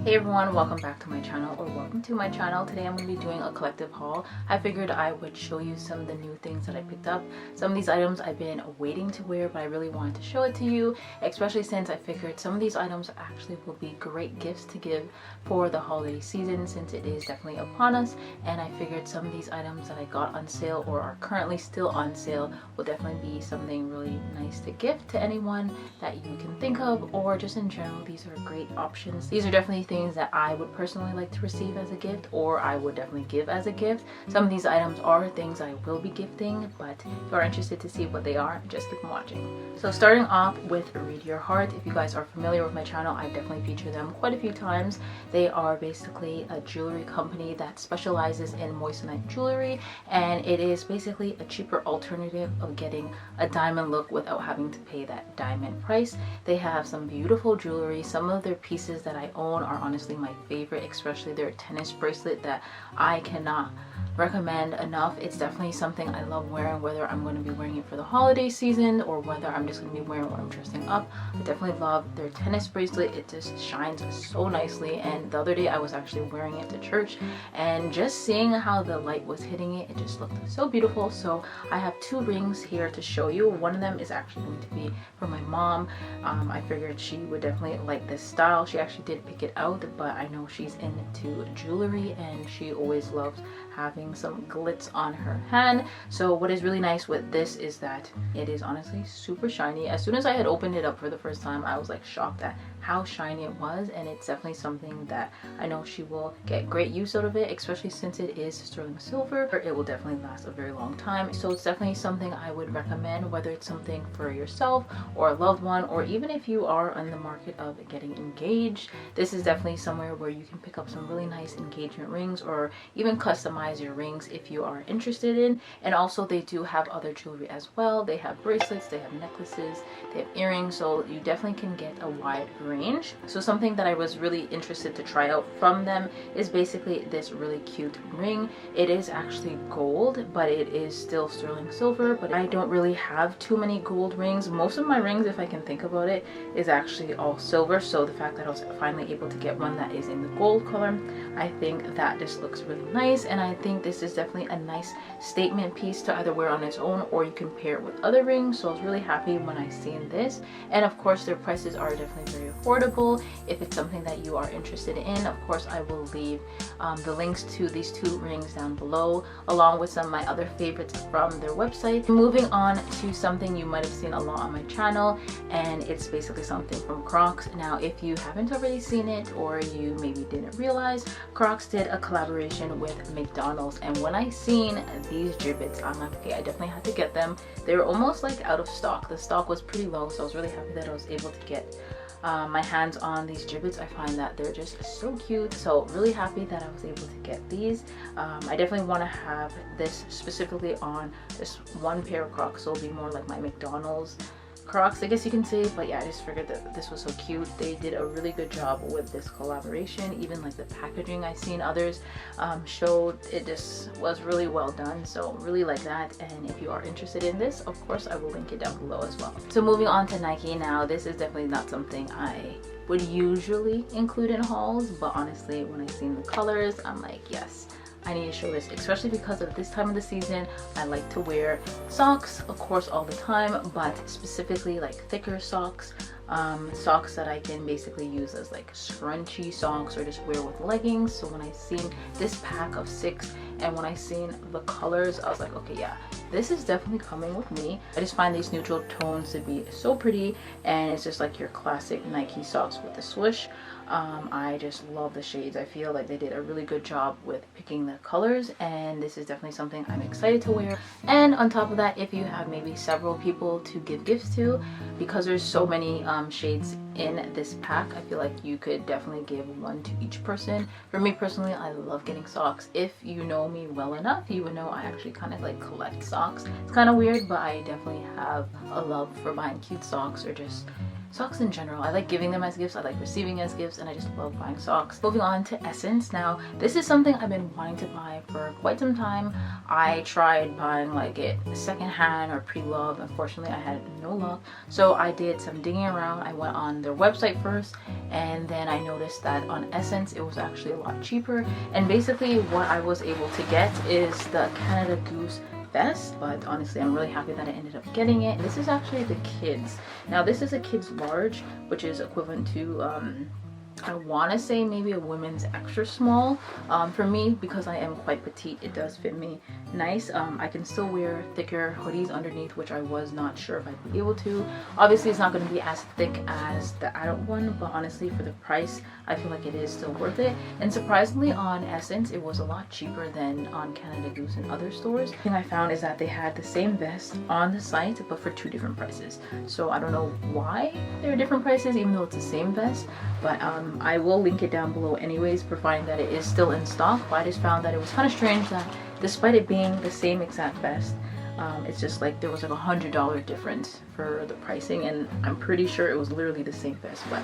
Hey everyone, welcome back to my channel, or welcome to my channel. Today I'm going to be doing a collective haul. I figured I would show you some of the new things that I picked up. Some of these items I've been waiting to wear, but I really wanted to show it to you, especially since I figured some of these items actually will be great gifts to give for the holiday season, since it is definitely upon us. And I figured some of these items that I got on sale or are currently still on sale will definitely be something really nice to gift to anyone that you can think of, or just in general. These are great options. These are definitely things that I would personally like to receive as a gift, or I would definitely give as a gift. Some of these items are things I will be gifting, but if you are interested to see what they are, just keep watching. So starting off with Read Your Heart. If you guys are familiar with my channel, I've definitely featured them quite a few times. They are basically a jewelry company that specializes in moissanite jewelry, and it is basically a cheaper alternative of getting a diamond look without having to pay that diamond price. They have some beautiful jewelry. Some of their pieces that I own are honestly my favorite, especially their tennis bracelet that I cannot recommend enough. It's definitely something I love wearing, whether I'm going to be wearing it for the holiday season or whether I'm just going to be wearing when I'm dressing up. I definitely love their tennis bracelet. It just shines so nicely, and the other day I was actually wearing it to church, and just seeing how the light was hitting it, it just looked so beautiful. So I have two rings here to show you. One of them is actually going to be for my mom. I figured she would definitely like this style. She actually did pick it out, but I know she's into jewelry and she always loves having some glitz on her hand. So what is really nice with this is that it is honestly super shiny. As soon as I had opened it up for the first time, I was like shocked at how shiny it was, and it's definitely something that I know she will get great use out of it, especially since it is sterling silver. It will definitely last a very long time. So it's definitely something I would recommend, whether it's something for yourself or a loved one, or even if you are on the market of getting engaged. This is definitely somewhere where you can pick up some really nice engagement rings, or even customize your rings if you are interested in. And also they do have other jewelry as well. They have bracelets, they have necklaces, they have earrings, so you definitely can get a wide range. So something that I was really interested to try out from them is basically this really cute ring. It is actually gold, but it is still sterling silver, but I don't really have too many gold rings. Most of my rings, if I can think about it, is actually all silver. So the fact that I was finally able to get one that is in the gold color, I think that just looks really nice, and I think this is definitely a nice statement piece to either wear on its own, or you can pair it with other rings. So I was really happy when I seen this, and of course their prices are definitely very affordable. If it's something that you are interested in, of course I will leave the links to these two rings down below, along with some of my other favorites from their website. Moving on to something you might have seen a lot on my channel, and it's basically something from Crocs. Now if you haven't already seen it, or you maybe didn't realize, Crocs did a collaboration with Mcdonald's, and when I seen these Jibbitz, I'm like, okay, I definitely had to get them. They were almost like out of stock. The stock was pretty low, so I was really happy that I was able to get my hands on these Jibbitz. I find that they're just so cute, so really happy that I was able to get these. I definitely want to have this specifically on this one pair of Crocs, so it'll be more like my McDonald's Crocs, I guess you can say. But yeah, I just figured that this was so cute. They did a really good job with this collaboration. Even like the packaging I've seen others showed, it just was really well done, so really like that. And if you are interested in this, of course I will link it down below as well. So moving on to Nike. Now this is definitely not something I would usually include in hauls, but honestly when I seen the colors, I'm like, yes, I need to show this, especially because of this time of the season. I like to wear socks, of course, all the time, but specifically like thicker socks, socks that I can basically use as like scrunchy socks, or just wear with leggings. So when I seen this pack of 6 and when I seen the colors, I was like, okay, yeah, this is definitely coming with me. I just find these neutral tones to be so pretty, and it's just like your classic Nike socks with the swoosh. I just love the shades. I feel like they did a really good job with picking the colors, and this is definitely something I'm excited to wear. And on top of that, if you have maybe several people to give gifts to, because there's so many shades in this pack, I feel like you could definitely give one to each person. For me personally, I love getting socks. If you know me well enough, you would know I actually kind of like collect socks. It's kind of weird, but I definitely have a love for buying cute socks, or just socks in general. I like giving them as gifts, I like receiving as gifts, and I just love buying socks. Moving on to Essence. Now this is something I've been wanting to buy for quite some time. I tried buying like it secondhand or pre-loved. Unfortunately I had no luck, so I did some digging around. I went on their website first, and then I noticed that on Essence it was actually a lot cheaper. And basically what I was able to get is the Canada Goose vest, but honestly I'm really happy that I ended up getting it. This is actually the kids. Now this is a kids large, which is equivalent to I want to say maybe a women's extra small. For me, because I am quite petite, it does fit me nice. I can still wear thicker hoodies underneath, which I was not sure if I'd be able to. Obviously it's not going to be as thick as the adult one, but honestly for the price I feel like it is still worth it. And surprisingly on Essence it was a lot cheaper than on Canada Goose and other stores. The thing I found is that they had the same vest on the site but for 2 different prices. So I don't know why they're different prices even though it's the same vest, but I will link it down below anyways, providing that it is still in stock. But I just found that it was kind of strange that despite it being the same exact vest, it's just like there was like $100 difference for the pricing, and I'm pretty sure it was literally the same vest. But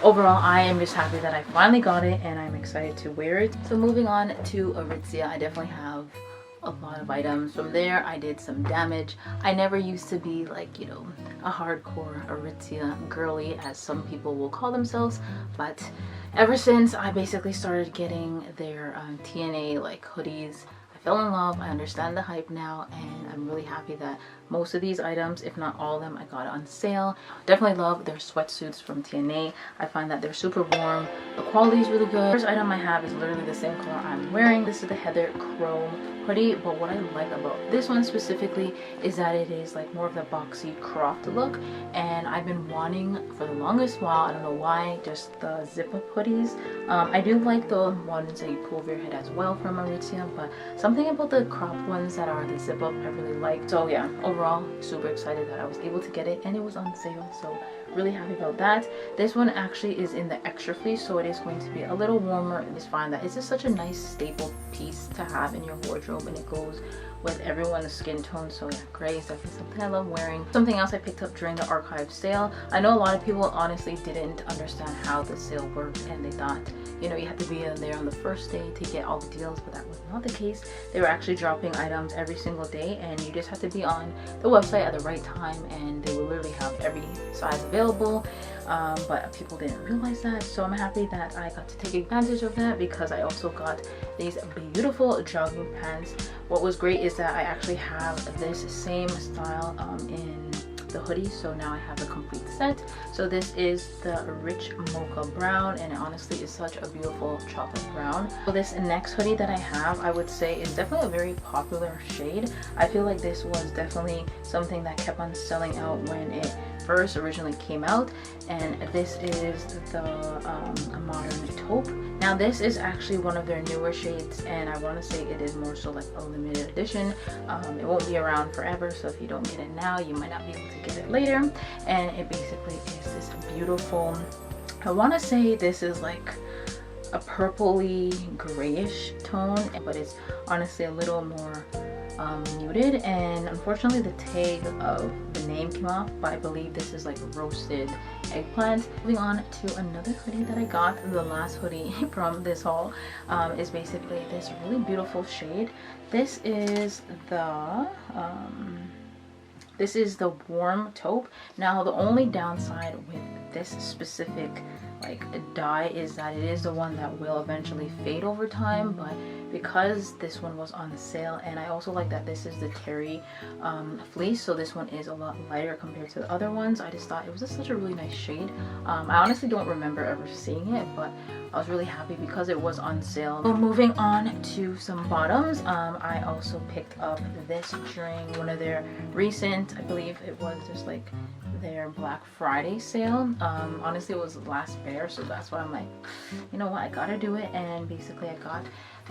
overall I am just happy that I finally got it and I'm excited to wear it. So moving on to Aritzia, I definitely have a lot of items from there. I did some damage. I never used to be like, you know, a hardcore Aritzia girly as some people will call themselves, but ever since I basically started getting their TNA like hoodies, I fell in love. I understand the hype now, and I'm really happy that most of these items, if not all of them, I got on sale. Definitely love their sweatsuits from TNA. I find that they're super warm. The quality is really good. The first item I have is literally the same color I'm wearing. This is the Heather Chrome hoodie, but what I like about this one specifically is that it is like more of the boxy cropped look, and I've been wanting for the longest while, I don't know why, just the zip up hoodies. I do like the ones that you pull over your head as well from Aritzia, but something about the cropped ones that are the zip up I really like. So yeah, overall super excited that I was able to get it and it was on sale, so really happy about that. This one actually is in the extra fleece, so it is going to be a little warmer. And just find that it's just such a nice staple piece to have in your wardrobe, and it goes with everyone's skin tone. So yeah, gray is definitely something I love wearing. Something else I picked up during the archive sale. I know a lot of people honestly didn't understand how the sale worked, and they thought, you know, you had to be in there on the first day to get all the deals, but that was not the case. They were actually dropping items every single day, and you just had to be on the website at the right time, and they will literally have every size available. But people didn't realize that, so I'm happy that I got to take advantage of that, because I also got these beautiful jogging pants. What was great is that I actually have this same style in the hoodie, so now I have the complete set. So this is the rich mocha brown, and it honestly is such a beautiful chocolate brown. So this next hoodie that I have, I would say is definitely a very popular shade. I feel like this was definitely something that kept on selling out when it first originally came out, and this is the modern taupe. Now this is actually one of their newer shades, and I want to say it is more so like a limited edition. It won't be around forever, so if you don't get it now, you might not be able to get it later. And it basically is this beautiful, I want to say this is like a purpley grayish tone, but it's honestly a little more muted, and unfortunately the tag of the name came off, but I believe this is like roasted eggplant. Moving on to another hoodie that I got. The last hoodie from this haul is basically this really beautiful shade. This is the warm taupe. Now the only downside with this specific like dye is that it is the one that will eventually fade over time, but because this one was on sale, and I also like that this is the terry fleece, so this one is a lot lighter compared to the other ones. I just thought it was just such a really nice shade. I honestly don't remember ever seeing it, but I was really happy because it was on sale. So moving on to some bottoms, I also picked up this during one of their recent, I believe it was just like their Black Friday sale. Honestly it was last bear, so that's why I'm like, you know what, I gotta do it. And basically I got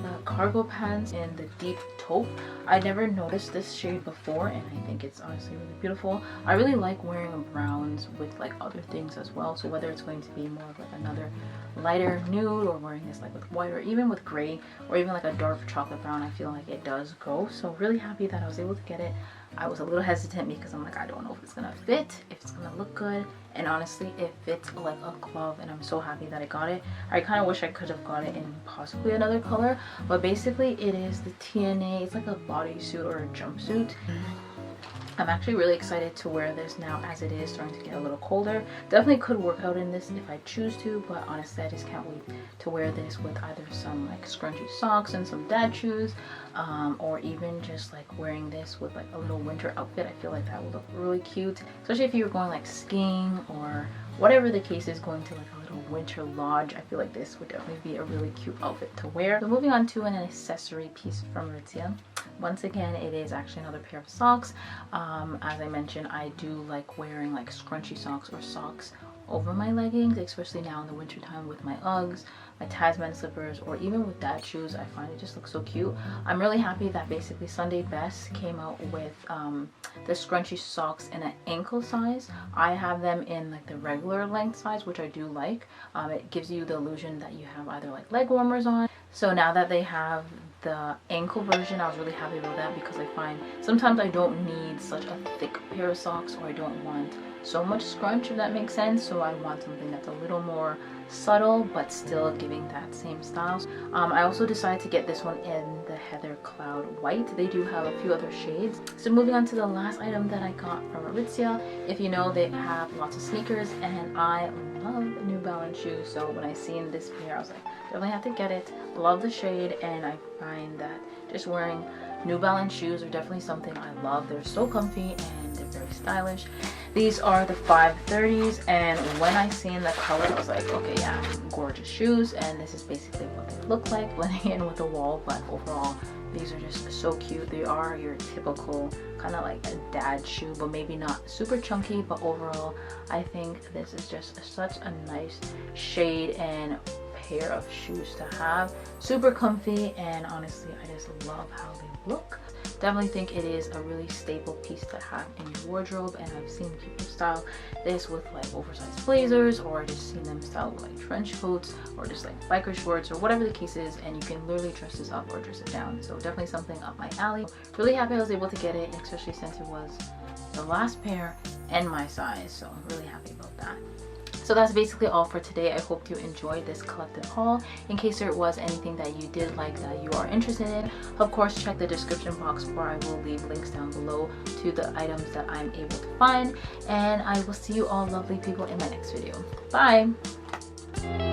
the cargo pants in the deep taupe. I never noticed this shade before, and I think it's honestly really beautiful. I really like wearing browns with like other things as well, so whether it's going to be more of like another lighter nude, or wearing this like with white, or even with gray, or even like a dark chocolate brown, I feel like it does go. So really happy that I was able to get it. I was a little hesitant because I'm like, I don't know if it's gonna fit, if it's gonna look good. And honestly, it fits like a glove, and I'm so happy that I got it. I kind of wish I could have got it in possibly another color, but basically it is the TNA. It's like a bodysuit or a jumpsuit. I'm actually really excited to wear this now as it is starting to get a little colder. Definitely could work out in this if I choose to, but honestly I just can't wait to wear this with either some like scrunchy socks and some dad shoes, or even just like wearing this with like a little winter outfit. I feel like that would look really cute, especially if you're going like skiing or whatever the case is, going to like a little winter lodge. I feel like this would definitely be a really cute outfit to wear. So moving on to an accessory piece from Aritzia. Once again, it is actually another pair of socks. As I mentioned, I do like wearing like scrunchy socks or socks over my leggings, especially now in the winter time with my Uggs, my Tasman slippers, or even with dad shoes. I find it just looks so cute. I'm really happy that basically Sunday Best came out with the scrunchy socks in an ankle size. I have them in like the regular length size, which I do like. It gives you the illusion that you have either like leg warmers on. So now that they have the ankle version, I was really happy about that, because I find sometimes I don't need such a thick pair of socks, or I don't want so much scrunch, if that makes sense. So I want something that's a little more subtle but still giving that same style. I also decided to get this one in the Heather Cloud White. They do have a few other shades. So moving on to the last item that I got from Aritzia. If you know, they have lots of sneakers, and I love New Balance shoes. So when I seen this pair, I was like, definitely have to get it. Love the shade, and I find that just wearing New Balance shoes are definitely something I love. They're so comfy and they're very stylish. These are the 530s, and when I seen the color, I was like, okay, yeah, gorgeous shoes. And this is basically what they look like, blending in with the wall. But overall, these are just so cute. They are your typical kind of like a dad shoe, but maybe not super chunky. But overall, I think this is just such a nice shade and pair of shoes to have. Super comfy, and honestly, I just love how they look. Definitely think it is a really staple piece to have in your wardrobe, and I've seen people style this with like oversized blazers, or just seen them style with like trench coats, or just like biker shorts, or whatever the case is, and you can literally dress this up or dress it down. So definitely something up my alley. Really happy I was able to get it, especially since it was the last pair and my size, so I'm really happy about that. So that's basically all for today. I hope you enjoyed this collective haul. In case there was anything that you did like that you are interested in, of course check the description box, where I will leave links down below to the items that I'm able to find. And I will see you all lovely people in my next video. Bye!